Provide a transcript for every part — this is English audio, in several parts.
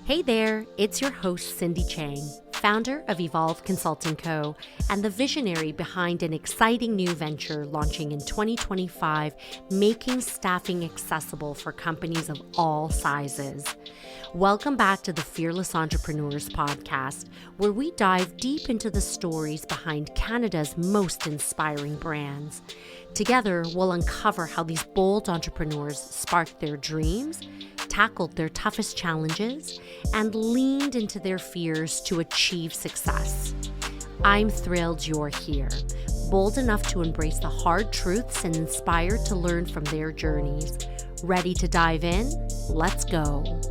Hey there, it's your host, Cindy Chang, founder of Evolve Consulting Co. and the visionary behind an exciting new venture launching in 2025, making staffing accessible for companies of all sizes. Welcome back to the Fearless Entrepreneurs podcast, where we dive deep into the stories behind Canada's most inspiring brands. Together, we'll uncover how these bold entrepreneurs sparked their dreams, tackled their toughest challenges, and leaned into their fears to achieve success. I'm thrilled you're here, bold enough to embrace the hard truths and inspired to learn from their journeys. Ready to dive in? Let's go.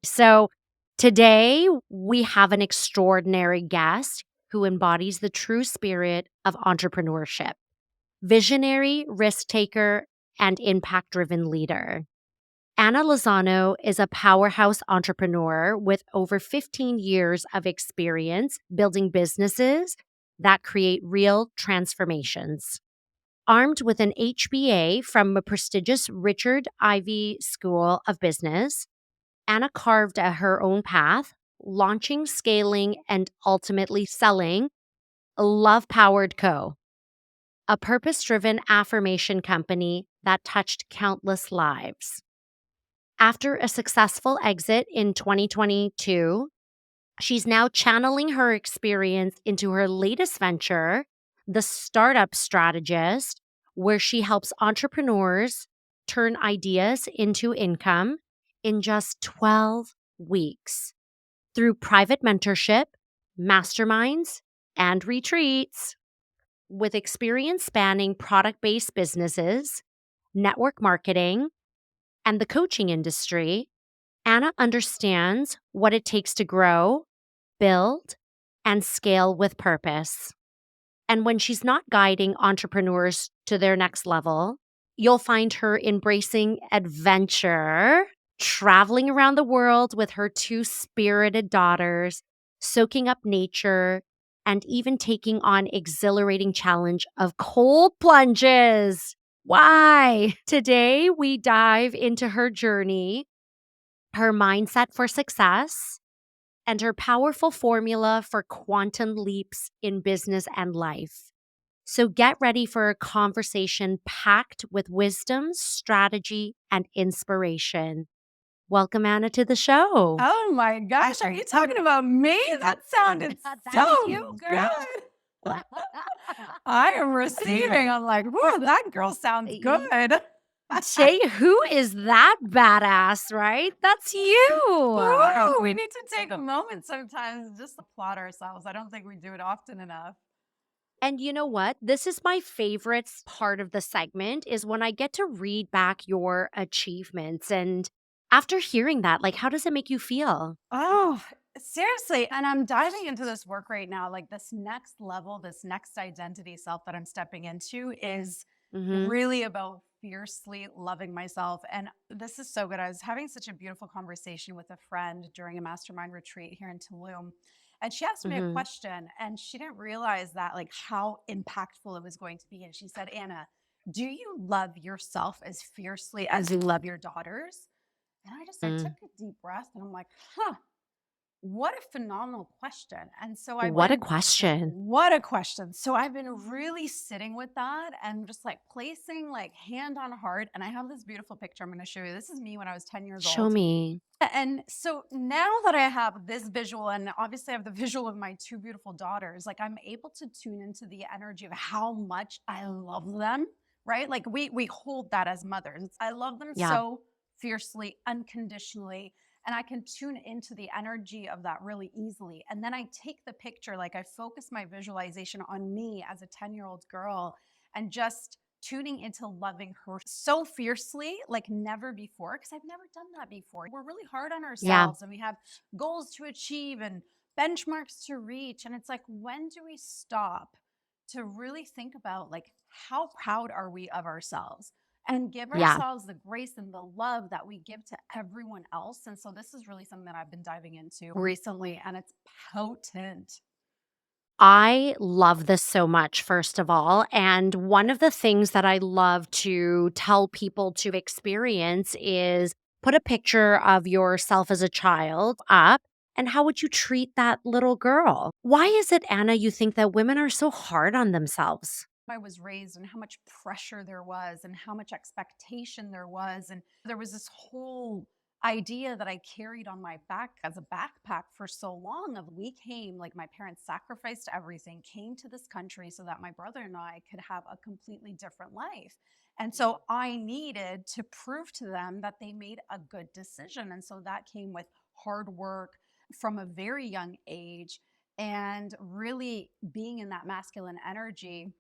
So today we have an extraordinary guest who embodies the true spirit of entrepreneurship. Visionary, risk taker, and impact driven leader. Anna Lozano is a powerhouse entrepreneur with over 15 years of experience building businesses that create real transformations. Armed with an HBA from a prestigious Richard Ivey School of Business, Anna carved her own path, launching, scaling, and ultimately selling Love Powered Co., a purpose-driven affirmation company that touched countless lives. After a successful exit in 2022, she's now channeling her experience into her latest venture, The Startup Strategist, where she helps entrepreneurs turn ideas into income in just 12 weeks through private mentorship, masterminds, and retreats. With experience spanning product-based businesses, network marketing, and the coaching industry, Anna understands what it takes to grow, build, and scale with purpose. And when she's not guiding entrepreneurs to their next level, you'll find her embracing adventure, traveling around the world with her two spirited daughters, soaking up nature, and even taking on exhilarating challenge of cold plunges. Why? Today, we dive into her journey, her mindset for success, and her powerful formula for quantum leaps in business and life. So get ready for a conversation packed with wisdom, strategy, and inspiration. Welcome, Anna, to the show. Oh my gosh, are you talking about me? That sounded That's so you, good. girl. I am receiving. I'm like, whoa, that girl sounds good. Say, who is that badass, right? That's you. Woo, we need to take a moment sometimes just to applaud ourselves. I don't think we do it often enough. And you know what? This is my favorite part of the segment is when I get to read back your achievements. And after hearing that, like, how does it make you feel? Oh, seriously. And I'm diving into this work right now. Like this next level, this next identity self that I'm stepping into is Mm-hmm. really about fiercely loving myself. And this is so good. I was having such a beautiful conversation with a friend during a mastermind retreat here in Tulum. And she asked me a Mm-hmm. question and she didn't realize that like how impactful it was going to be. And she said, Anna, do you love yourself as fiercely as you love your daughters? And I took a deep breath and I'm like, huh, what a phenomenal question. And so I've What a been, question. what a question. So I've been really sitting with that and just like placing like hand on heart. And I have this beautiful picture I'm going to show you. This is me when I was 10 years Show old. me. And so now that I have this visual, and obviously I have the visual of my two beautiful daughters, like I'm able to tune into the energy of how much I love them, right? Like we hold that as mothers. I love them Yeah. so fiercely, unconditionally, and I can tune into the energy of that really easily. And then I take the picture, like I focus my visualization on me as a 10-year-old girl and just tuning into loving her so fiercely like never before, because I've never done that before. We're really hard on Yeah. ourselves and we have goals to achieve and benchmarks to reach. And it's like, when do we stop to really think about like how proud are we of ourselves and give Yeah. ourselves the grace and the love that we give to everyone else? And so this is really something that I've been diving into recently and it's potent. I love this so much, first of all. And one of the things that I love to tell people to experience is put a picture of yourself as a child up and how would you treat that little girl? Why is it, Anna, you think that women are so hard on themselves? I was raised and how much pressure there was and how much expectation there was. And there was this whole idea that I carried on my back as a backpack for so long of we came, like my parents sacrificed everything, came to this country so that my brother and I could have a completely different life. And so I needed to prove to them that they made a good decision. And so that came with hard work from a very young age and really being in that masculine energy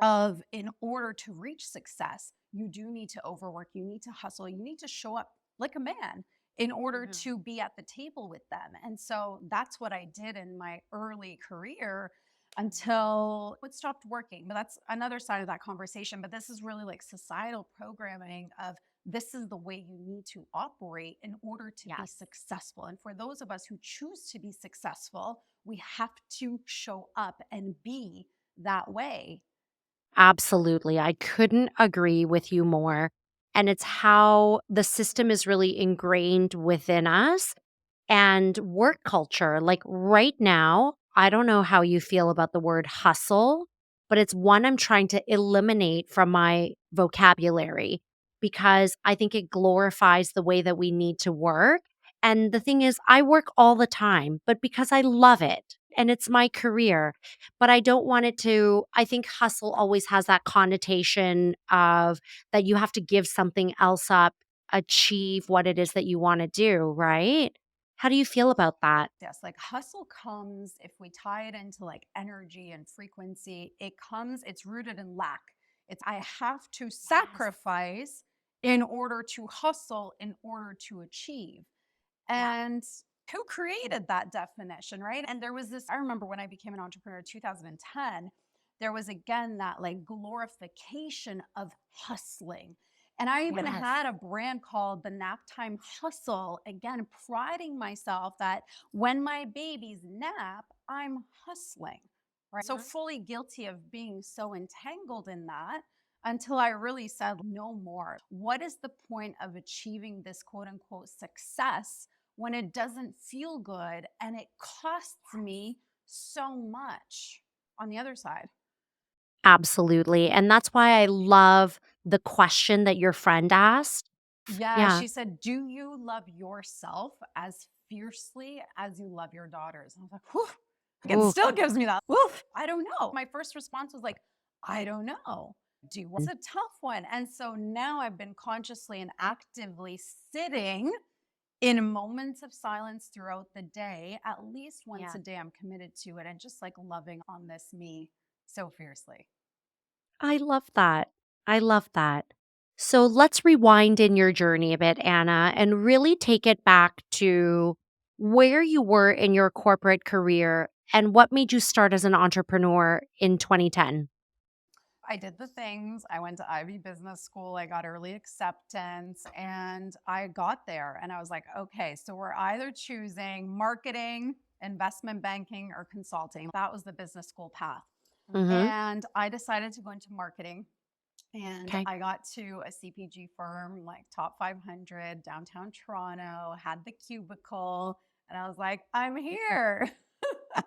of in order to reach success, you do need to overwork, you need to hustle, you need to show up like a man in order Mhm. to be at the table with them. And so that's what I did in my early career until it stopped working. But that's another side of that conversation. But this is really like societal programming of this is the way you need to operate in order to be Yes. successful. And for those of us who choose to be successful, we have to show up and be that way. Absolutely. I couldn't agree with you more. And it's how the system is really ingrained within us and work culture. Like right now, I don't know how you feel about the word hustle, but it's one I'm trying to eliminate from my vocabulary because I think it glorifies the way that we need to work. And the thing is, I work all the time, but because I love it and it's my career, but I don't want it to. I think hustle always has that connotation of that you have to give something else up, achieve what it is that you want to do, right? How do you feel about that? Yes, like hustle comes if we tie it into like energy and frequency, it comes, it's rooted in lack. It's I have to Yes. sacrifice in order to hustle, in order to achieve. Yeah. And who created that definition, right? And there was this, I remember when I became an entrepreneur in 2010, there was again that like glorification of hustling. And I even Yes. had a brand called the Nap Time Hustle, again, priding myself that when my babies nap, I'm hustling, right? So Mhm. fully guilty of being so entangled in that until I really said, no more. What is the point of achieving this quote unquote success when it doesn't feel good and it costs me so much on the other side? Absolutely, and that's why I love the question that your friend aasked. Yeah, Yeah. she said, do you love yourself as fiercely as you love your daughters? And I was like, whew, it Ooh. still gives me that, woof, I don't know. My first response was like, I don't know. It's a tough one. And so now I've been consciously and actively sitting in moments of silence throughout the day, at least once Yeah. a day, I'm committed to it and just like loving on this me so fiercely. I love that. I love that. So let's rewind in your journey a bit, Anna, and really take it back to where you were in your corporate career and what made you start as an entrepreneur in 2010. I did the things. I went to Ivy Business School. I got early acceptance and I got there and I was like, okay, so we're either choosing marketing, investment banking, or consulting. That was the business school path. Mhm. And I decided to go into marketing. And Okay. I got to a CPG firm, like top 500, downtown Toronto, had the cubicle, and I was like, I'm here. I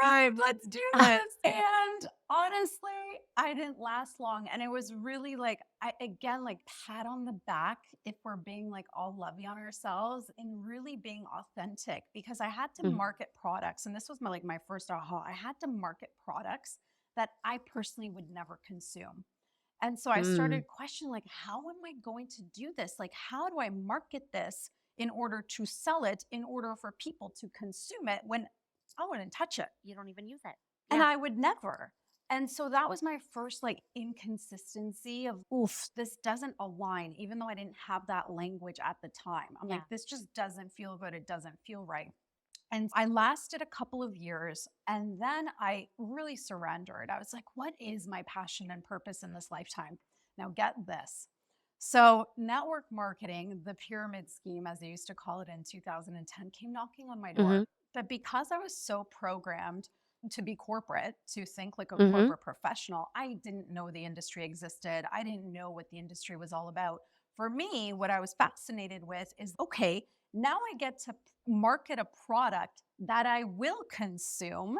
arrived. Let's do this. And honestly, I didn't last long. And it was really like, I again, like pat on the back if we're being like all lovey on ourselves and really being authentic because I had to Mhm. market products. And this was my like my first aha. I had to market products that I personally would never consume. And so I Mm. started questioning like, how am I going to do this? Like, how do I market this in order to sell it, in order for people to consume it when I wouldn't touch it? You don't even use it. And Yeah. I would never. And so that was my first like inconsistency of, oof, this doesn't align, even though I didn't have that language at the time. I'm Yeah. like, this just doesn't feel good. It doesn't feel right. And I lasted a couple of years and then I really surrendered. I was like, what is my passion and purpose in this lifetime? Now, get this. So, network marketing, the pyramid scheme, as they used to call it in 2010, came knocking on my door. Mhm. But because I was so programmed to be corporate, to think like a Mhm. corporate professional. I didn't know the industry existed. I didn't know what the industry was all about. For me, what I was fascinated with is okay, now I get to market a product that I will consume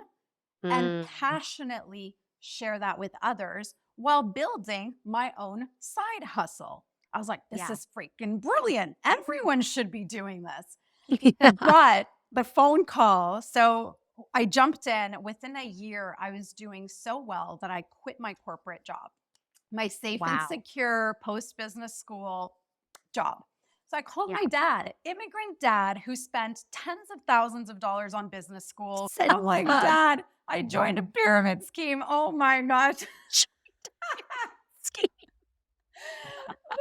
and Mm. passionately share that with others while building my own side hustle. I was like, this Yeah. is freaking brilliant. Everyone should be doing this. Yeah. But the phone call, so I jumped in within a year. I was doing so well that I quit my corporate job, my safe and Wow. secure post business school job. So I called Yeah. my dad, immigrant dad, who spent tens of thousands of dollars on business school. Said, I'm like, Dad, I joined a pyramid scheme. Oh my gosh.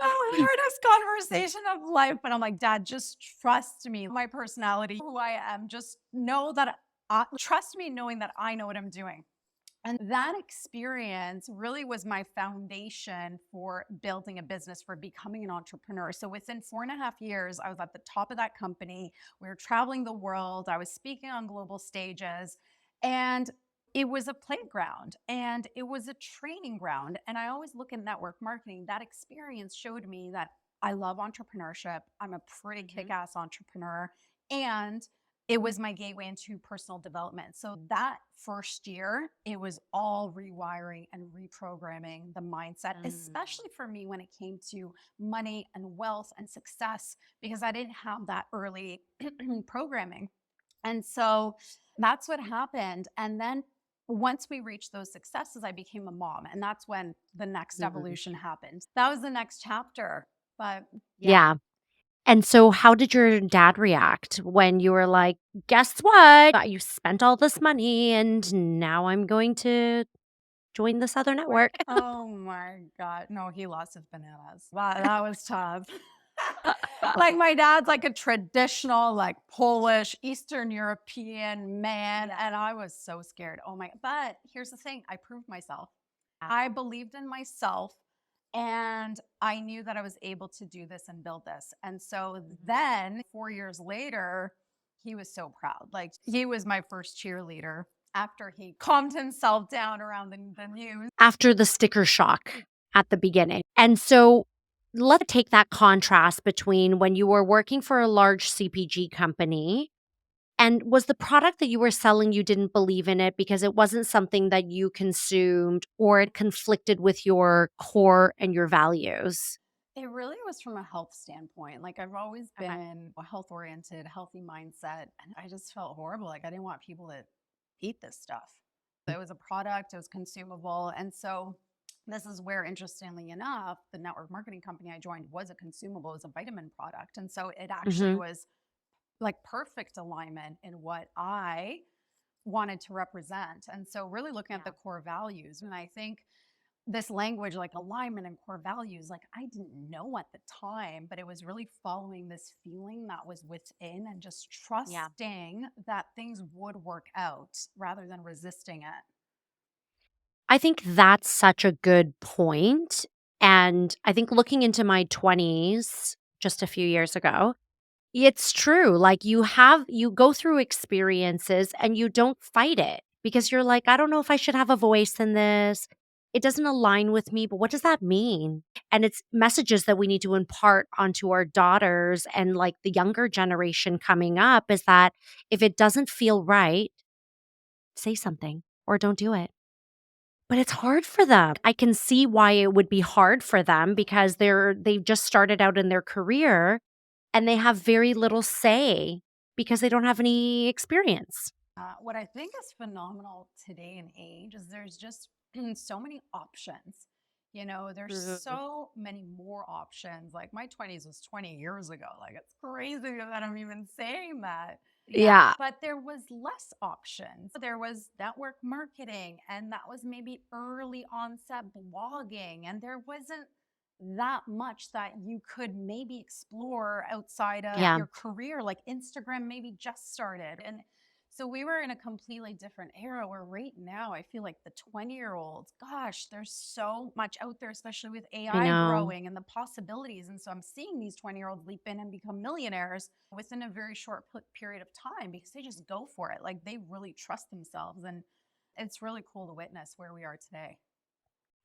The hardest conversation of life. But I'm like, Dad, just trust me. My personality, who I am, just know that trust me, knowing that I know what I'm doing. And that experience really was my foundation for building a business, for becoming an entrepreneur. So within 4.5 years, I was at the top of that company. We were traveling the world. I was speaking on global stages. And it was a playground and it was a training ground. And I always look at network marketing. That experience showed me that I love entrepreneurship. I'm a pretty kick Mhm. ass entrepreneur. And it was my gateway into personal development. So that first year, it was all rewiring and reprogramming the mindset, Mm. especially for me when it came to money and wealth and success, because I didn't have that early programming. And so that's what happened. And then once we reached those successes, I became a mom. And that's when the next Mhm. evolution happened. That was the next chapter. But yeah. Yeah. And so how did your dad react when you were like, "Guess what? You spent all this money and now I'm going to join this other network." Oh my God. No, he lost his bananas. Wow, that was tough. Like my dad's like a traditional, like Polish, Eastern European man. Yeah. And I was so scared. Oh my, but here's the thing, I proved myself. Yeah. I believed in myself and I knew that I was able to do this and build this. And so Mhm. then 4 years later, he was so proud. Like he was my first cheerleader after he calmed himself down around the news. After the sticker shock at the beginning. And so let's take that contrast between when you were working for a large CPG company and was the product that you were selling, you didn't believe in it because it wasn't something that you consumed or it conflicted with your core and your values? It really was from a health standpoint. Like I've always Okay. been a health oriented, healthy mindset. And I just felt horrible. Like I didn't want people to eat this stuff. It was a product, it was consumable. And so this is where, interestingly enough, the network marketing company I joined was a consumable, it was a vitamin product. And so it actually Mhm. was like perfect alignment in what I wanted to represent. And so really looking at the Yeah. core values. And I think this language like alignment and core values, like I didn't know at the time, but it was really following this feeling that was within and just Yeah. trusting that things would work out rather than resisting it. I think that's such a good point, and I think looking into my 20s just a few years ago, it's true, like, you go through experiences and you don't fight it because you're like, "I don't know if I should have a voice in this. It doesn't align with me, but what does that mean?" And it's messages that we need to impart onto our daughters and, like, the younger generation coming up is that if it doesn't feel right, say something or don't do it. But it's hard for them. I can see why it would be hard for them because they've just started out in their career and they have very little say because they don't have any experience. What I think is phenomenal today and age is there's just so many options. You know, there's Mhm. so many more options. Like my 20s was 20 years ago. Like it's crazy that I'm even saying that. Yeah. Yeah. But there was less options. There was network marketing, and that was maybe early onset blogging, and there wasn't that much that you could maybe explore outside of Yeah. your career. Like Instagram maybe just started. And so we were in a completely different era where right now I feel like the 20-year-olds, gosh, there's so much out there, especially with I AI know. growing and the possibilities. And so I'm seeing these 20-year-olds leap in and become millionaires within a very short period of time because they just go for it. Like they really trust themselves. And It's really cool to witness where we are today.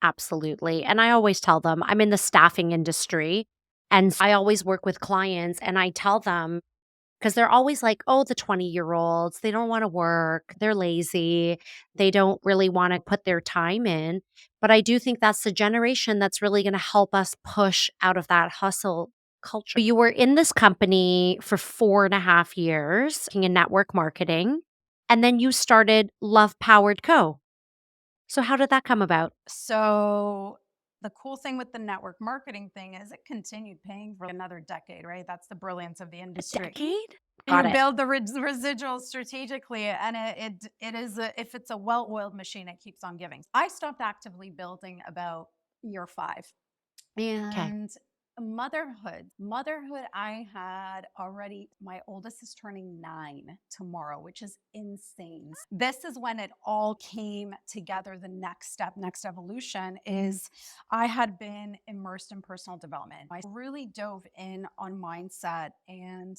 Absolutely. And I always tell them I'm in the staffing industry. And I always work with clients and I tell them, because they're always like, oh, the 20-year-olds, they don't want to work. They're lazy. They don't really want to put their time in. But I do think that's the generation that's really going to help us push out of that hustle culture. You were in this company for 4.5 years working in network marketing, and then you started Love Powered Co. So, how did that come about? So the cool thing with the network marketing thing is it continued paying for another decade, right? That's the brilliance of the A industry. decade? You Got it. build the residuals strategically, and it is if it's a well-oiled machine, it keeps on giving. I stopped actively building about year 5. Okay. And motherhood, I had already, my oldest is turning 9 tomorrow, which is insane. This is when it all came together. The next step, next evolution is I had been immersed in personal development. I really dove in on mindset, and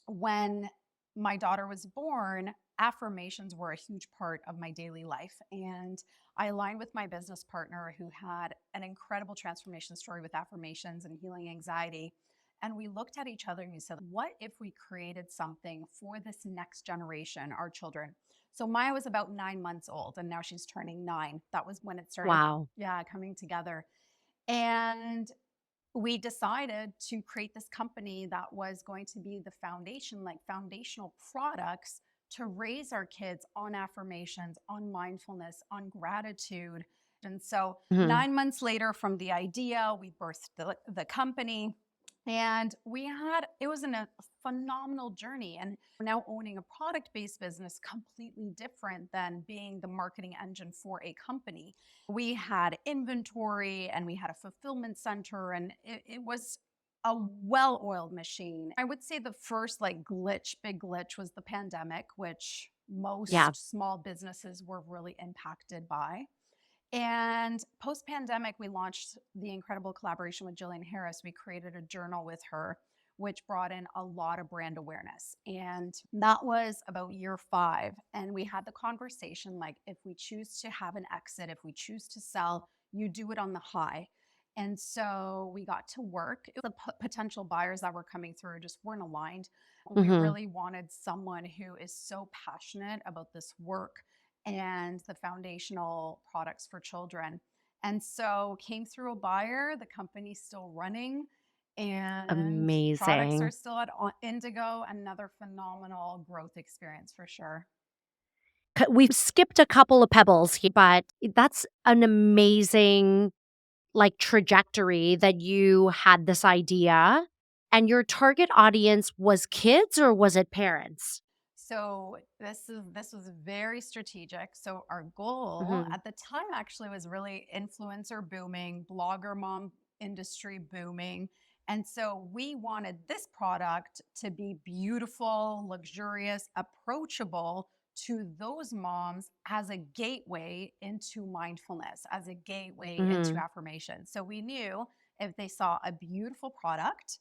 when my daughter was born, affirmations were a huge part of my daily life. And I aligned with my business partner who had an incredible transformation story with affirmations and healing anxiety. And we looked at each other and we said, what if we created something for this next generation, our children? So Maya was about 9 months old and now she's turning 9. That was when it started, Wow. yeah, coming together. And we decided to create this company that was going to be the foundation, like foundational products to raise our kids on affirmations, on mindfulness, on gratitude. And so, Mhm. 9 months later from the idea, we birthed the company. And it was a phenomenal journey. And now owning a product based business, completely different than being the marketing engine for a company. We had inventory and we had a fulfillment center, and it was a well-oiled machine. I would say the first big glitch was the pandemic, which Yeah. most small businesses were really impacted by. And post pandemic, we launched the incredible collaboration with Jillian Harris. We created a journal with her, which brought in a lot of brand awareness. And that was about year 5. And we had the conversation like, if we choose to have an exit, if we choose to sell, you do it on the high. And so we got to work. The potential buyers that were coming through just weren't aligned. We Mhm. really wanted someone who is so passionate about this work and the foundational products for children. And so came through a buyer, the company's still running, and products are Amazing. still at Indigo. Another phenomenal growth experience for sure. We've skipped a couple of pebbles here, but that's an amazing, like, trajectory that you had this idea, and your target audience was kids or was it parents? So this was very strategic. So our goal Mhm. at the time actually was really influencer booming, blogger mom industry booming. And so we wanted this product to be beautiful, luxurious, approachable to those moms as a gateway into mindfulness, as a gateway into Mhm. affirmation. So we knew if they saw a beautiful product,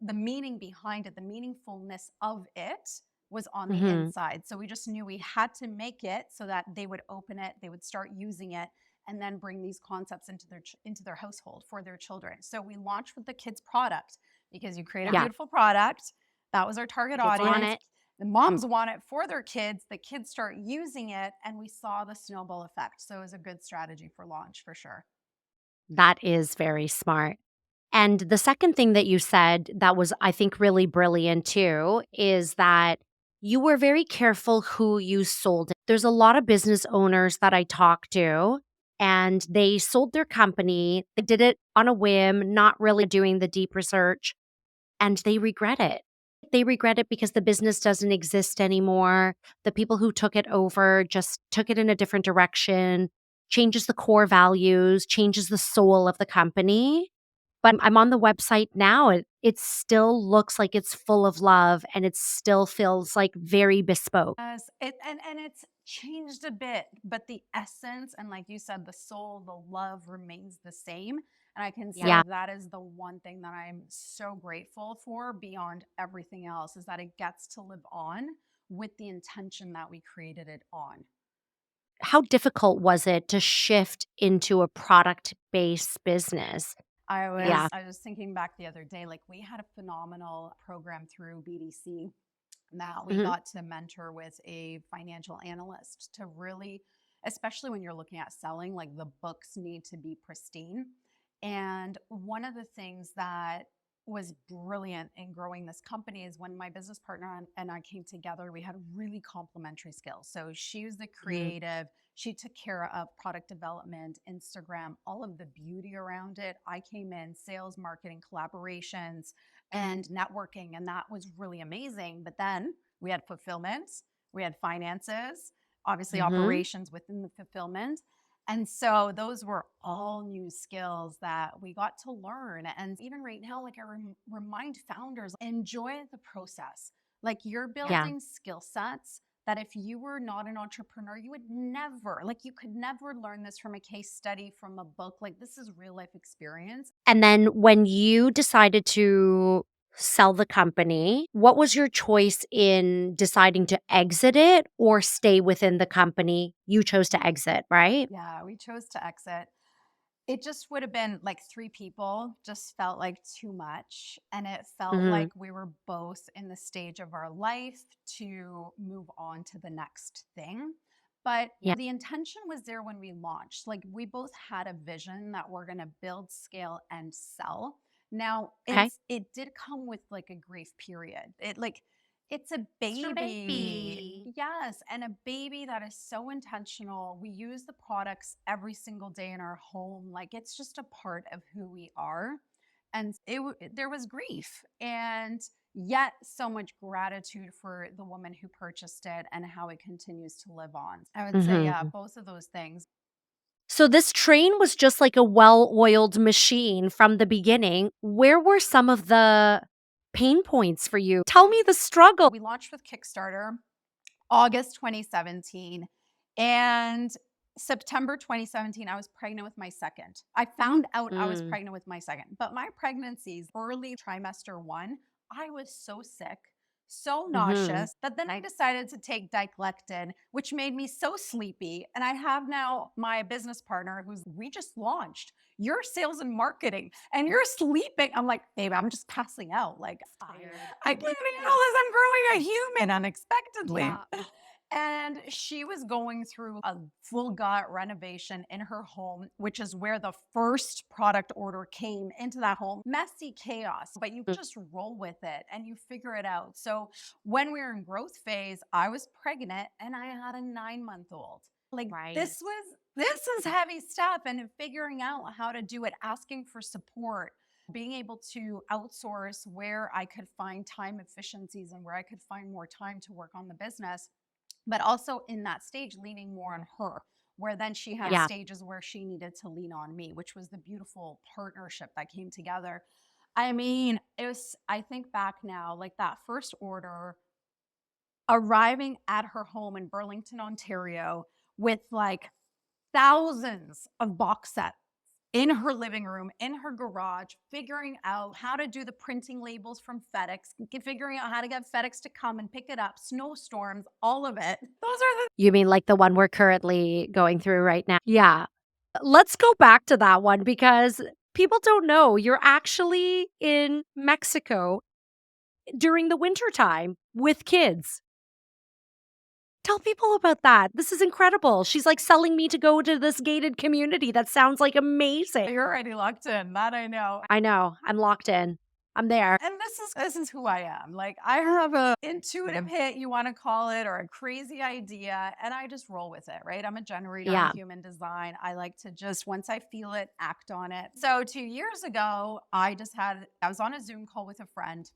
the meaning behind it, the meaningfulness of it was on the Mhm. inside. So we just knew we had to make it so that they would open it, they would start using it, and then bring these concepts into their household for their children. So we launched with the kids product because you create a Yeah. beautiful product. That was our target Kids want audience. it. The moms want it for their kids. The kids start using it, and we saw the snowball effect. So it was a good strategy for launch for sure. That is very smart. And the second thing that you said that was, I think, really brilliant too, is that you were very careful who you sold it. There's a lot of business owners that I talk to, and they sold their company. They did it on a whim, not really doing the deep research, and they regret it. They regret it because the business doesn't exist anymore. The people who took it over just took it in a different direction, changes the core values, changes the soul of the company. But I'm on the website now. It still looks like it's full of love and it still feels like very bespoke. Yes, and it's changed a bit, but the essence and like you said, the soul, the love remains the same. And I can say Yeah, that is the one thing that I'm so grateful for beyond everything else is that it gets to live on with the intention that we created it on. How difficult was it to shift into a product-based business? Yeah. I was thinking back the other day, like we had a phenomenal program through BDC that we Mhm. got to mentor with a financial analyst to really, especially when you're looking at selling, like the books need to be pristine. And one of the things that was brilliant in growing this company is when my business partner and I came together, we had really complementary skills. So she was the Mhm. creative, she took care of product development, Instagram, all of the beauty around it. I came in sales, marketing, collaborations, and networking. And that was really amazing. But then we had fulfillment, we had finances, obviously Mhm. operations within the fulfillment. And so those were all new skills that we got to learn. And even right now, like I remind founders, enjoy the process. Like you're Yeah. building skill sets that if you were not an entrepreneur, you would never, like you could never learn this from a case study, from a book. Like this is real life experience. And then when you decided to sell the company, what was your choice in deciding to exit it or stay within the company? You chose to exit, right? Yeah, we chose to exit. It just would have been like 3 people, just felt like too much, and it felt Mhm. like we were both in the stage of our life to move on to the next thing. But Yeah. the intention was there when we launched. Like, we both had a vision that we're gonna build, scale, and sell. Now, Okay. it did come with, like, a grief period. It's a It's your baby. baby. Yes, and a baby that is so intentional. We use the products every single day in our home. Like it's just a part of who we are. And there was grief and yet so much gratitude for the woman who purchased it and how it continues to live on. I would say, yeah, Mhm. both of those things. So this train was just like a well-oiled machine from the beginning. Where were some of the pain points for you? Tell me the struggle. We launched with Kickstarter August 2017. And September 2017, I was pregnant with my second. I found out I was Mm. pregnant with my second, but my pregnancies, early trimester one, I was so sick, so Mhm. nauseous that then I decided to take diclectin, which made me so sleepy. And I have now my business partner who's, we just launched. You're sales and marketing and you're sleeping. I'm like, babe, I'm just passing out. Like, I can't handle this. I'm growing a human unexpectedly. Yeah. And she was going through a full gut renovation in her home, which is where the first product order came into that home. Messy chaos, but you just roll with it and you figure it out. So when we were in growth phase, I was pregnant and I had a 9-month old. Like Right. this is heavy stuff and figuring out how to do it, asking for support, being able to outsource where I could find time efficiencies and where I could find more time to work on the business, but also in that stage, leaning more on her, where then she had Yeah. stages where she needed to lean on me, which was the beautiful partnership that came together. I mean, it was, I think back now, like that first order arriving at her home in Burlington, Ontario, with like thousands of box sets in her living room, in her garage, figuring out how to do the printing labels from FedEx, figuring out how to get FedEx to come and pick it up, snowstorms, all of it. Those are the You mean like the one we're currently going through right now? Yeah. Let's go back to that one because people don't know you're actually in Mexico during the winter time with kids. Tell people about that. This is incredible. She's like selling me to go to this gated community. That sounds like amazing. you're already locked in. That I know. I know. I'm locked in. I'm there. And this is who I am. Like I have a intuitive hit, you want to call it, or a crazy idea, and I just roll with it, right? I'm a generator in Yeah. human design. I like to just once I feel it, act on it. So 2 years ago, I was on a Zoom call with a friend.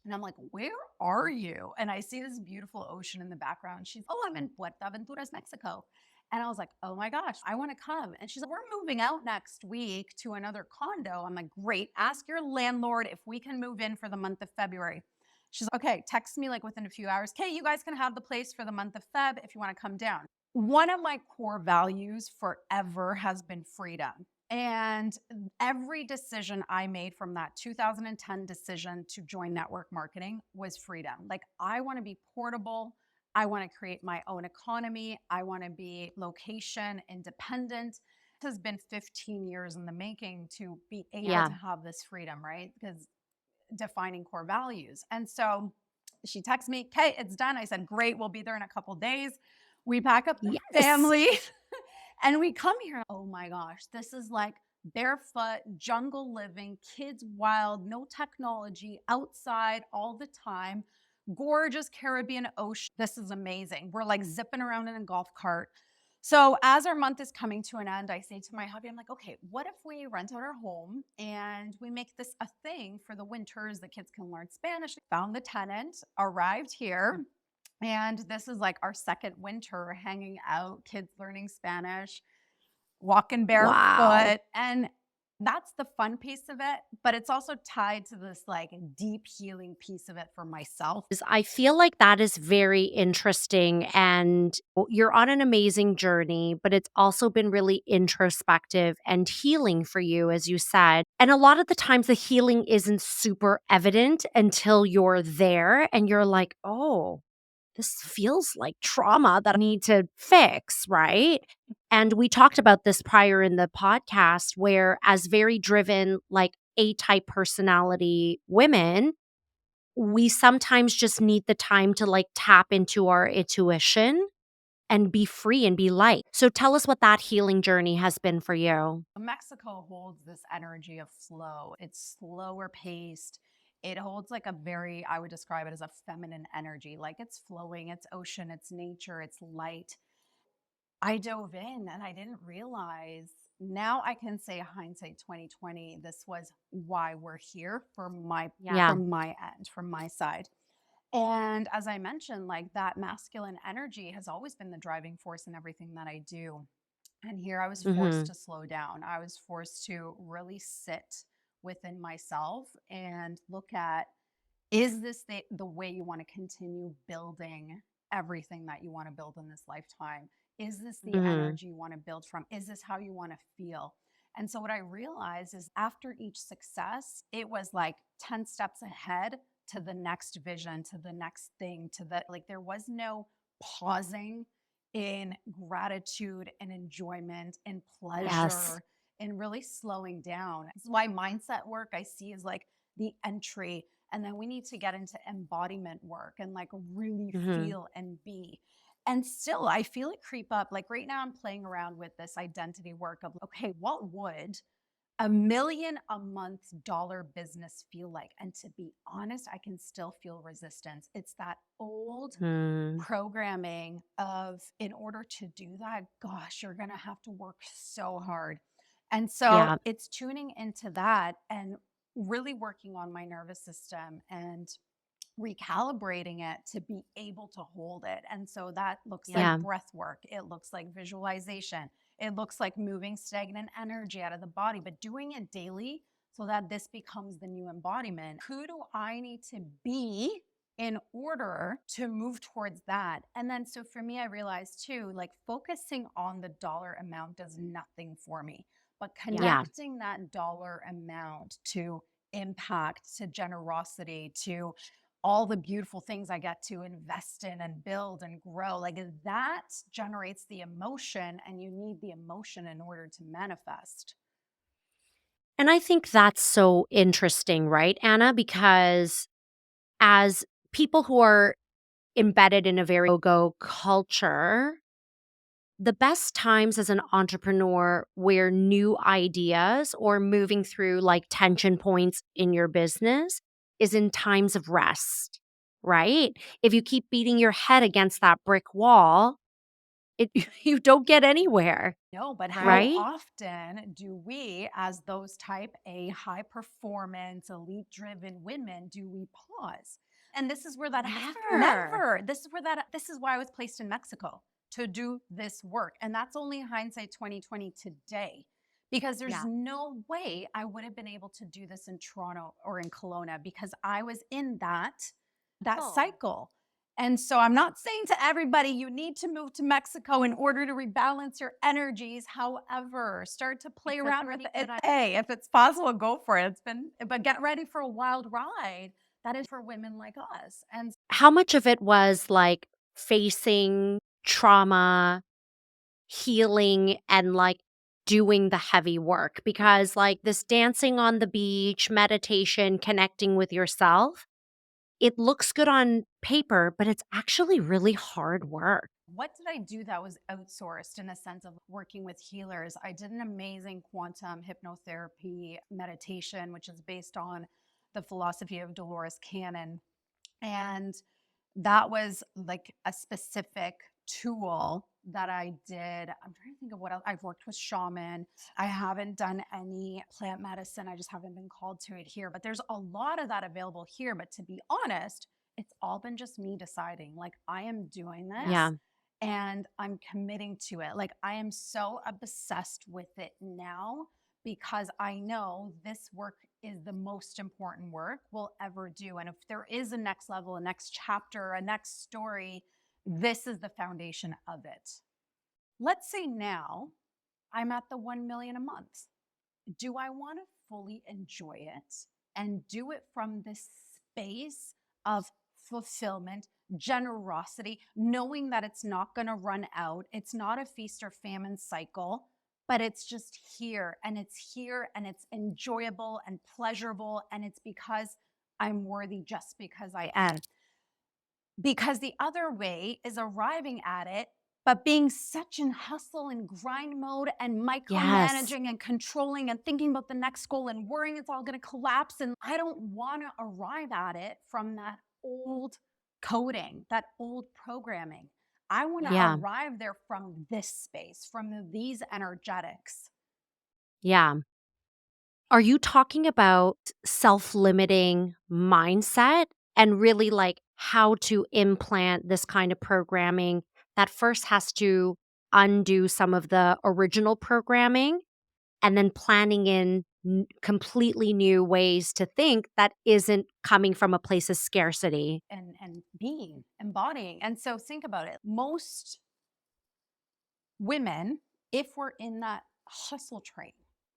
And I'm like, where are you? And I see this beautiful ocean in the background. She's, oh, I'm in Puerto Aventuras, Mexico. And I was like, oh my gosh, I want to come. And she's like, we're moving out next week to another condo. I'm like, great. Ask your landlord if we can move in for the month of February. She's like, okay, text me like within a few hours. Okay, you guys can have the place for the month of Feb if you want to come down. One of my core values forever has been freedom. And every decision I made from that 2010 decision to join network marketing was freedom. Like, I want to be portable. I want to create my own economy. I want to be location independent. This has been 15 years in the making to be able Yeah. to have this freedom, right? Because defining core values. And so she texts me, "Okay, it's done." I said, "Great, we'll be there in a couple days." We pack up the Yes. family and we come here. Oh my gosh, this is like barefoot, jungle living, kids wild, no technology, outside all the time, gorgeous Caribbean ocean. This is amazing. We're like zipping around in a golf cart. So, as our month is coming to an end, I say to my hubby, I'm like, okay, what if we rent out our home and we make this a thing for the winters? The kids can learn Spanish. Found the tenant, arrived here, and this is like our second winter hanging out, kids learning Spanish, walking Wow. barefoot. And that's the fun piece of it. But it's also tied to this like deep healing piece of it for myself. I feel like that is very interesting, and you're on an amazing journey, but it's also been really introspective and healing for you, as you said. And a lot of the times, the healing isn't super evident until you're there and you're like, oh, this feels like trauma that I need to fix, right? And we talked about this prior in the podcast, where as very driven, like A type personality women, we sometimes just need the time to like tap into our intuition and be free and be light. So tell us what that healing journey has been for you. Mexico holds this energy of flow. It's slower paced. It holds like a very, I would describe it as a feminine energy. Like it's flowing, it's ocean, it's nature, it's light. I dove in and I didn't realize. Now I can say hindsight 2020, this was why we're here for my Yeah. from my end, from my side. And as I mentioned, like that masculine energy has always been the driving force in everything that I do. And here I was forced Mhm. to slow down. I was forced to really sit within myself and look at, is this the way you want to continue building everything that you want to build in this lifetime? Is this the Mhm. energy you want to build from? Is this how you want to feel? And so, what I realized is after each success, it was like 10 steps ahead to the next vision, to the next thing, to the like, there was no pausing in gratitude and enjoyment and Yes. pleasure and really slowing down. This is why mindset work I see is like the entry, and then we need to get into embodiment work and like really Mhm. feel and be. And still, I feel it creep up. Like right now, I'm playing around with this identity work of, okay, what would a million a month dollar business feel like? And to be honest, I can still feel resistance. It's that old Mm. programming of, in order to do that, gosh, you're going to have to work so hard. And so Yeah. it's tuning into that and really working on my nervous system and recalibrating it to be able to hold it. And so that looks like Yeah. breath work, it looks like visualization, it looks like moving stagnant energy out of the body, but doing it daily so that this becomes the new embodiment. Who do I need to be in order to move towards that? And then, so for me, I realized too, like focusing on the dollar amount does nothing for me, but Yeah. connecting that dollar amount to impact, to generosity, to all the beautiful things I get to invest in and build and grow. Like that generates the emotion, and you need the emotion in order to manifest. And I think that's so interesting, right, Anna? Because as people who are embedded in a very go culture, the best times as an entrepreneur where new ideas or moving through like tension points in your business is in times of rest, right? If you keep beating your head against that brick wall, it you don't get anywhere, No, but how right? often do we, as those type A high performance, elite driven women, do we pause? And this is where that Never. never. This is why I was placed in Mexico to do this work. And that's only hindsight 2020 today. Because there's Yeah. no way I would have been able to do this in Toronto or in Kelowna because I was in that Oh. cycle. And so I'm not saying to everybody you need to move to Mexico in order to rebalance your energies. However, start to play It's a around with pretty it. good idea. Hey, if it's possible, go for it. But get ready for a wild ride. That is for women like us. And How much of it was like facing trauma, healing, and like doing the heavy work because like this dancing on the beach, meditation, connecting with yourself, it looks good on paper, but it's actually really hard work. What did I do that was outsourced in a sense of working with healers? I did an amazing quantum hypnotherapy meditation, which is based on the philosophy of Dolores Cannon. And that was like a specific tool that I did. I'm trying to think of what else. I've worked with shaman. I haven't done any plant medicine. I just haven't been called to it here. But there's a lot of that available here. But to be honest, it's all been just me deciding, like, I am doing this Yeah. and I'm committing to it. Like, I am so obsessed with it now because I know this work is the most important work we'll ever do. And if there is a next level, a next chapter, a next story, this is the foundation of it. Let's say now I'm at the 1 million a month. Do I want to fully enjoy it and do it from this space of fulfillment, generosity, knowing that it's not going to run out? It's not a feast or famine cycle, but it's just here and it's here and it's enjoyable and pleasurable. And it's because I'm worthy just because I am. Because the other way is arriving at it, but being such in hustle and grind mode and Yes. micromanaging and controlling and thinking about the next goal and worrying it's all going to collapse. And I don't want to arrive at it from that old coding, that old programming. I want to Yeah. arrive there from this space, from these energetics. Yeah. Are you talking about self-limiting mindset and really like how to implant this kind of programming that first has to undo some of the original programming and then planning in completely new ways to think that isn't coming from a place of scarcity? And being embodying. And so think about it. Most women, if we're in that hustle train,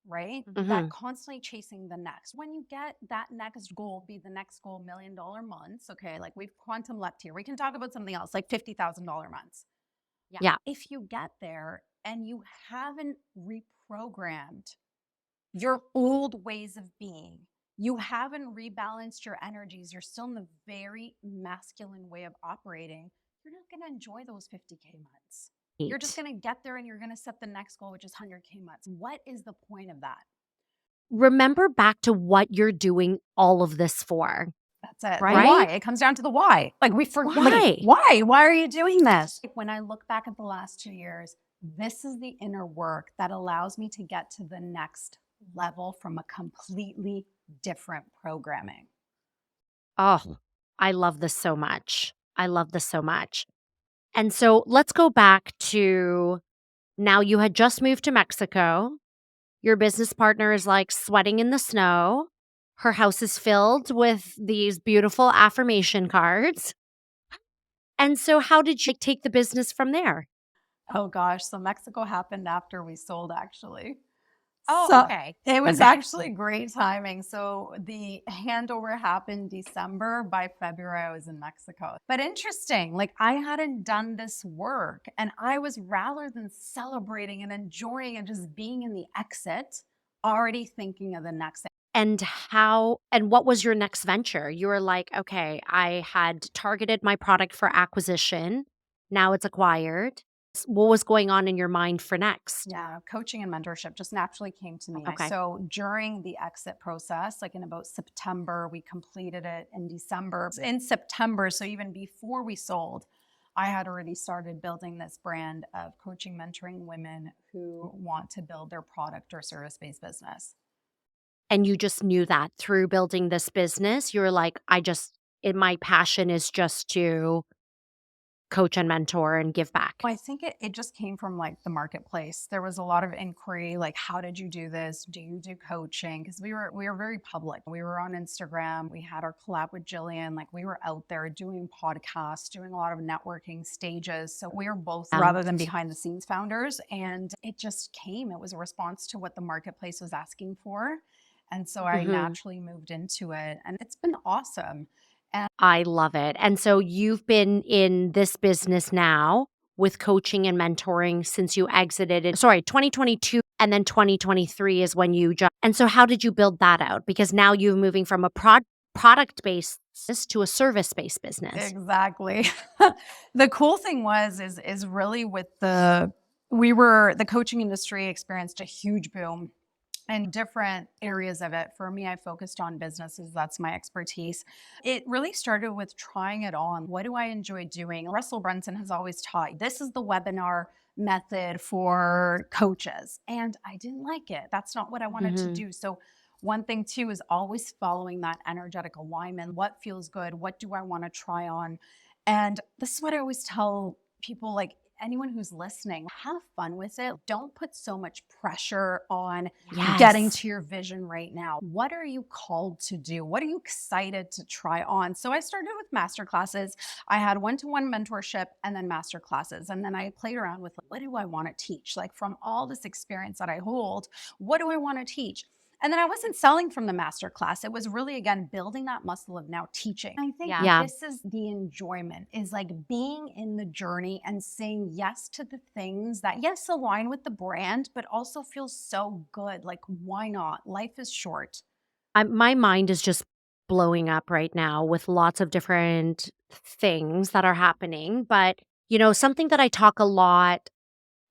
right? That Mhm. constantly chasing the next. When you get that next goal, be the next goal, $1 million months, okay, like we've quantum leapt here. We can talk about something else, like $50,000 months. Yeah. Yeah. If you get there and you haven't reprogrammed your old ways of being, you haven't rebalanced your energies, you're still in the very masculine way of operating, you're not going to enjoy those 50K months. You're just Right. going to get there and you're going to set the next goal, which is 100K months. What is the point of that? Remember back to what you're doing all of this for, That's it. The why. right? It comes down to the why. Like we forget, like, Why? why? Why are you doing this? Like, when I look back at the last 2 years, this is the inner work that allows me to get to the next level from a completely different programming. Oh, I love this so much. I love this so much. And so let's go back to now you had just moved to Mexico. Your business partner is like sweating in the snow. Her house is filled with these beautiful affirmation cards. And so how did you take the business from there? Oh gosh, so Mexico happened after we sold actually. Oh, So okay. it was actually great timing. So the handover happened December. By February, I was in Mexico. But interesting, like I hadn't done this work and I was rather than celebrating and enjoying and just being in the exit, already thinking of the next thing. And what was your next venture? You were like, okay, I had targeted my product for acquisition. Now it's acquired. What was going on in your mind for next? Yeah, coaching and mentorship just naturally came to me. Okay. So during the exit process, like in about September, we completed it in December. In September, so even before we sold, I had already started building this brand of coaching, mentoring women who want to build their product or service based business. And you just knew that through building this business, you were like, my passion is just to coach and mentor and give back. Well, I think it just came from like the marketplace. There was a lot of inquiry, like, how did you do this? Do you do coaching? Because we were very public. We were on Instagram. We had our collab with Jillian. Like we were out there doing podcasts, doing a lot of networking stages. So we were both rather than behind the scenes founders. And it just came. It was a response to what the marketplace was asking for. And so I Mhm. naturally moved into it. And it's been awesome. I love it. And so you've been in this business now with coaching and mentoring since you exited 2022, and then 2023 is when you jumped. And so how did you build that out? Because now you're moving from a product-based business to a service-based business. Exactly. The cool thing is really with the coaching industry experienced a huge boom and different areas of it. For me, I focused on businesses. That's my expertise. It really started with trying it on. What do I enjoy doing? Russell Brunson has always taught this is the webinar method for coaches. And I didn't like it. That's not what I wanted to Mhm. do. So one thing too is always following that energetic alignment. What feels good? What do I want to try on? And this is what I always tell people, like anyone who's listening, have fun with it. Don't put so much pressure on getting Yes. to your vision right now. What are you called to do? What are you excited to try on? So I started with master classes. I had one-to-one mentorship and then master classes. And then I played around with what do I want to teach? Like from all this experience that I hold, what do I want to teach? And then I wasn't selling from the master class. It was really, again, building that muscle of now teaching. I think Yeah. this is the enjoyment, is like being in the journey and saying yes to the things that, yes, align with the brand, but also feel so good. Like, why not? Life is short. My mind is just blowing up right now with lots of different things that are happening. But, something that I talk a lot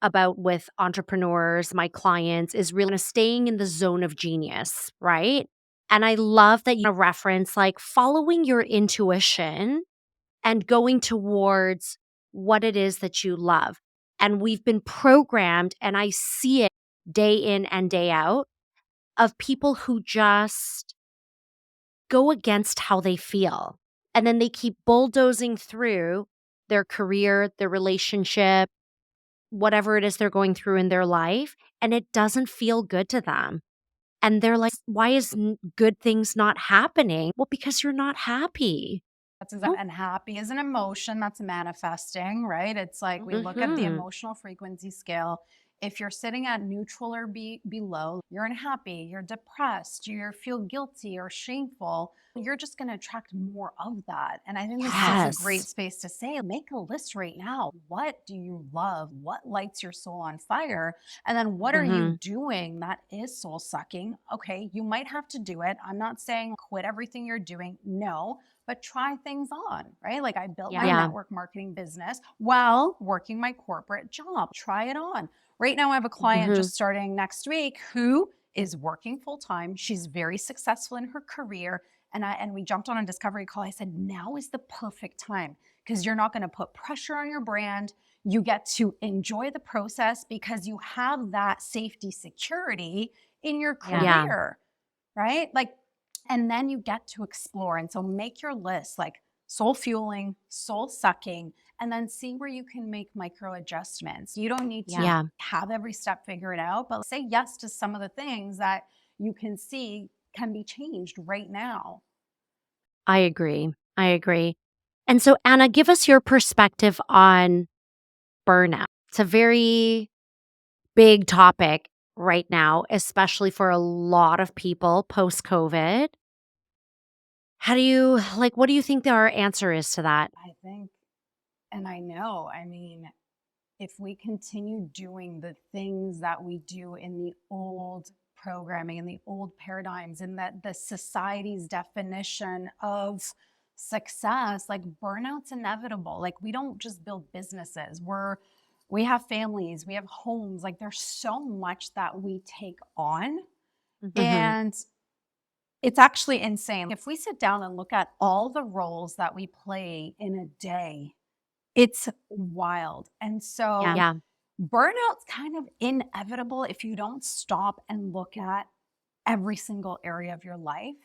about with entrepreneurs, my clients, is really staying in the zone of genius, right? And I love that you reference like following your intuition and going towards what it is that you love. And we've been programmed, and I see it day in and day out, of people who just go against how they feel. And then they keep bulldozing through their career, their relationship, whatever it is they're going through in their life, and it doesn't feel good to them. And they're like, why is good things not happening? Well, because you're not happy. That's exactly, and happy is an emotion that's manifesting, right? It's like we look at the Mm-hmm. emotional frequency scale. If you're sitting at neutral or below, you're unhappy, you're depressed, you feel guilty or shameful, you're just going to attract more of that. And I think this is such a great Yes. space to say, make a list right now. What do you love? What lights your soul on fire? And then what are you Mm-hmm. doing that is soul sucking? Okay, you might have to do it. I'm not saying quit everything you're doing. No, but try things on, right? Like I built my Yeah. network marketing business while working my corporate job. Try it on. Right now, I have a client Mm-hmm. just starting next week who is working full time. She's very successful in her career. And we jumped on a discovery call. I said, now is the perfect time because you're not going to put pressure on your brand. You get to enjoy the process because you have that safety security in your Yeah. career, right? Like, and then you get to explore. And so make your list like soul fueling, soul sucking, and then see where you can make micro adjustments. You don't need to Yeah. have every step figured out, but say yes to some of the things that you can see can be changed right now. I agree. I agree. And so, Anna, give us your perspective on burnout. It's a very big topic right now, especially for a lot of people post COVID. What do you think our answer is to that? I think, and I know, I mean, if we continue doing the things that we do in the old programming and the old paradigms and that the society's definition of success, like burnout's inevitable. Like we don't just build businesses. We have families, we have homes. Like there's so much that we take on. Mhm. And it's actually insane. If we sit down and look at all the roles that we play in a day, it's wild. And so Yeah. burnout's kind of inevitable if you don't stop and look at every single area of your life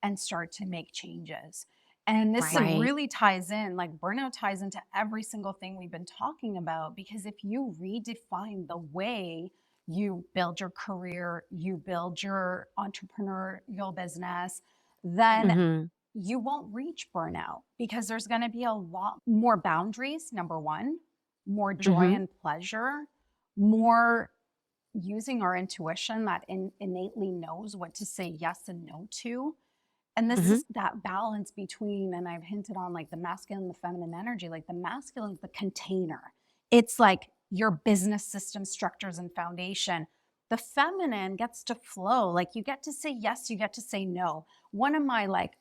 and start to make changes. And this Right. really ties in, like burnout ties into every single thing we've been talking about. Because if you redefine the way you build your career, you build your entrepreneurial business, then Mhm. you won't reach burnout because there's going to be a lot more boundaries, number one, more joy Mhm. and pleasure, more using our intuition that innately knows what to say yes and no to. And this Mhm. is that balance between, and I've hinted on like the masculine and the feminine energy. Like the masculine is the container, it's like your business system, structures, and foundation. The feminine gets to flow. Like you get to say yes, you get to say no. One of my like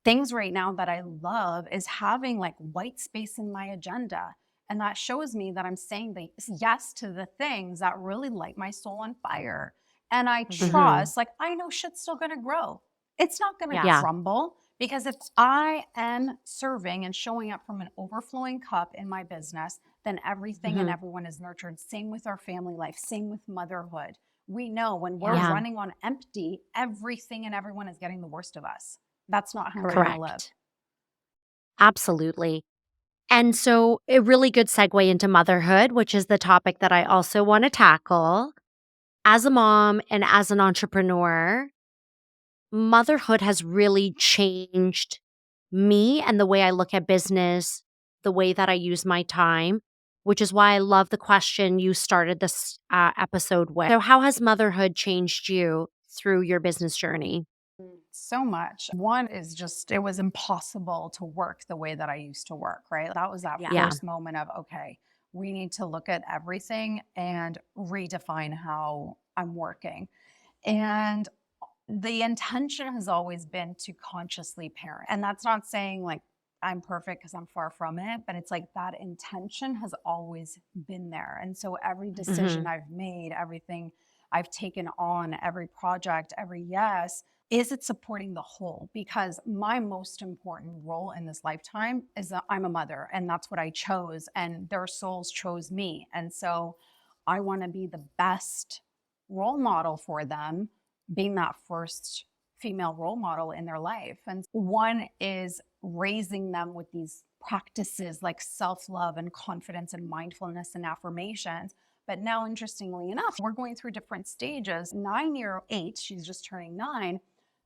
things right now that I love is having like white space in my agenda. And that shows me that I'm saying the yes to the things that really light my soul on fire. And I Mhm. trust, like, I know shit's still gonna grow. It's not gonna Yeah. crumble because if I am serving and showing up from an overflowing cup in my business, then everything and Mhm. everyone is nurtured. Same with our family life, same with motherhood. We know when we're Yeah. running on empty, everything and everyone is getting the worst of us. That's not how we want to live. Correct. Absolutely. And so, a really good segue into motherhood, which is the topic that I also want to tackle. As a mom and as an entrepreneur, motherhood has really changed me and the way I look at business, the way that I use my time, which is why I love the question you started this episode with. So, how has motherhood changed you through your business journey? So much. One is just, it was impossible to work the way that I used to work, right? That was that Yeah. first moment of, okay, we need to look at everything and redefine how I'm working. And the intention has always been to consciously parent. And that's not saying like I'm perfect because I'm far from it, but it's like that intention has always been there. And so every decision Hmm. I've made, everything I've taken on, every project, every yes, is it supporting the whole? Because my most important role in this lifetime is that I'm a mother and that's what I chose, and their souls chose me. And so I want to be the best role model for them, being that first female role model in their life. And one is raising them with these practices like self love and confidence and mindfulness and affirmations. But now, interestingly enough, we're going through different stages. 9 year 8, she's just turning 9.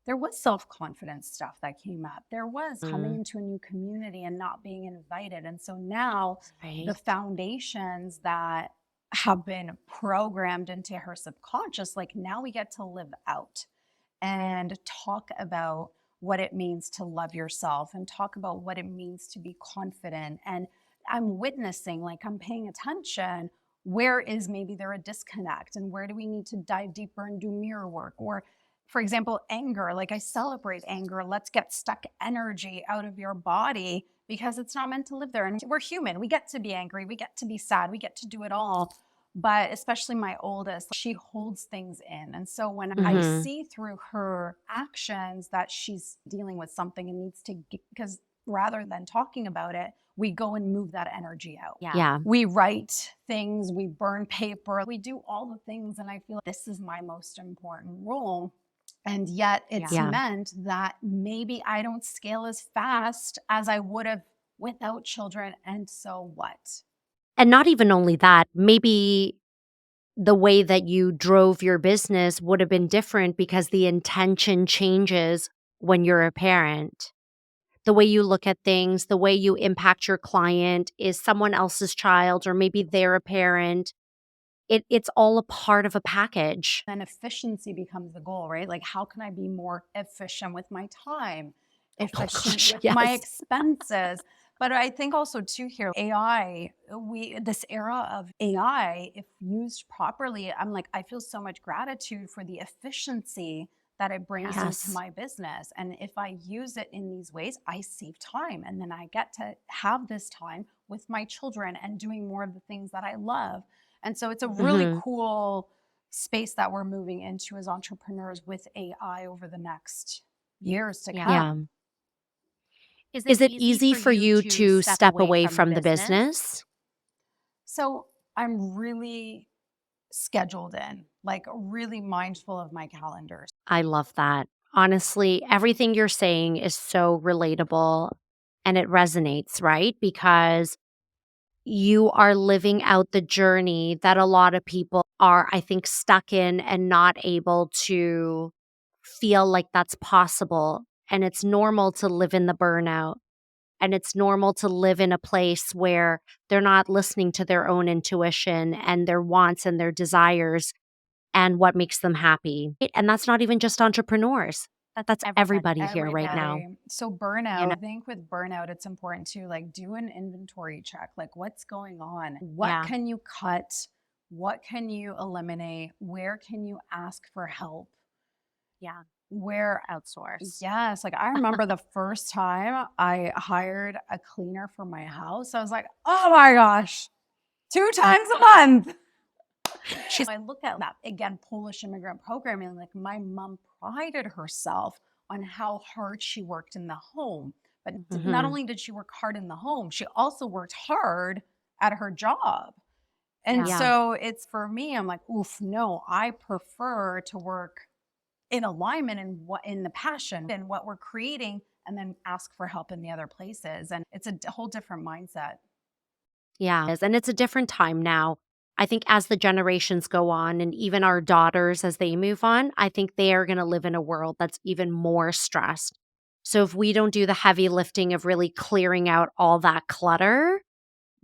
There was self confidence stuff that came up. There was coming Mm, into a new community and not being invited. And so now the right. foundations that have been programmed into her subconscious, like now we get to live out and talk about what it means to love yourself and talk about what it means to be confident. And I'm witnessing, like, I'm paying attention. Where is maybe there a disconnect, and where do we need to dive deeper and do mirror work? Or, for example, anger, like I celebrate anger. Let's get stuck energy out of your body because it's not meant to live there. And we're human. We get to be angry. We get to be sad. We get to do it all. But especially my oldest, she holds things in. And so when I Hmm. see through her actions that she's dealing with something and needs to, because rather than talking about it, we go and move that energy out. Yeah. Yeah. We write things, we burn paper, we do all the things. And I feel like this is my most important role. And yet it's Yeah. meant that maybe I don't scale as fast as I would have without children. And so what? And not even only that, maybe the way that you drove your business would have been different because the intention changes when you're a parent. The way you look at things, the way you impact your client is someone else's child, or maybe they're a parent. It's all a part of a package. Then efficiency becomes the goal, right? Like, how can I be more efficient with my time, Oh efficient gosh, with my yes. expenses? But I think also too here, AI, this era of AI, if used properly, I'm like, I feel so much gratitude for the efficiency that it brings into Yes. my business. And if I use it in these ways, I save time. And then I get to have this time with my children and doing more of the things that I love. And so it's a really Mhm. cool space that we're moving into as entrepreneurs with AI over the next years to Yeah. come. Is it easy for you to step away from the business? So I'm really scheduled in, like really mindful of my calendars. I love that. Honestly, everything you're saying is so relatable and it resonates, right? Because you are living out the journey that a lot of people are, I think, stuck in and not able to feel like that's possible. And it's normal to live in the burnout. And it's normal to live in a place where they're not listening to their own intuition and their wants and their desires and what makes them happy. And that's not even just entrepreneurs. That's everybody here right now. Everybody. So burnout, I think with burnout, it's important to like do an inventory check. Like what's going on? What can you cut? What can you eliminate? Where can you ask for help? Yeah. Where outsource. Yes. Like I remember the first time I hired a cleaner for my house, I was like, oh my gosh, 2 times a month. I look at that, again, Polish immigrant programming, like my mom prided herself on how hard she worked in the home. But not only did she work hard in the home, she also worked hard at her job. And so it's for me, I'm like, oof, no, I prefer to work in alignment and what in the passion and what we're creating, and then ask for help in the other places. And it's a whole different mindset. Yeah. And it's a different time now. I think as the generations go on and even our daughters as they move on, I think they are going to live in a world that's even more stressed. So if we don't do the heavy lifting of really clearing out all that clutter,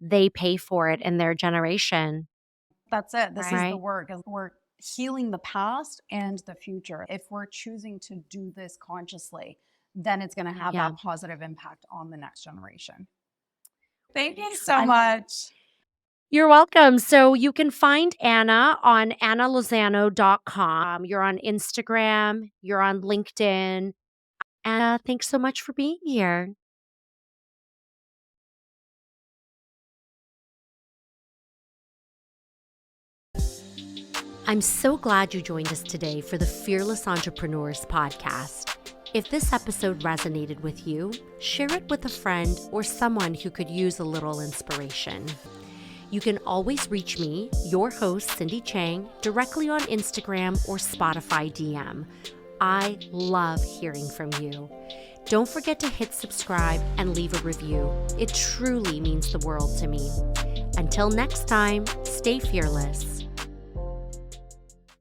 they pay for it in their generation. That's it. This is the work. We're healing the past and the future. If we're choosing to do this consciously, then it's going to have that positive impact on the next generation. Thank you so much. You're welcome. So you can find Anna on annalozano.com. You're on Instagram, you're on LinkedIn. And thanks so much for being here. I'm so glad you joined us today for the Fearless Entrepreneurs podcast. If this episode resonated with you, share it with a friend or someone who could use a little inspiration. You can always reach me, your host, Cindy Chang, directly on Instagram or Spotify DM. I love hearing from you. Don't forget to hit subscribe and leave a review. It truly means the world to me. Until next time, stay fearless.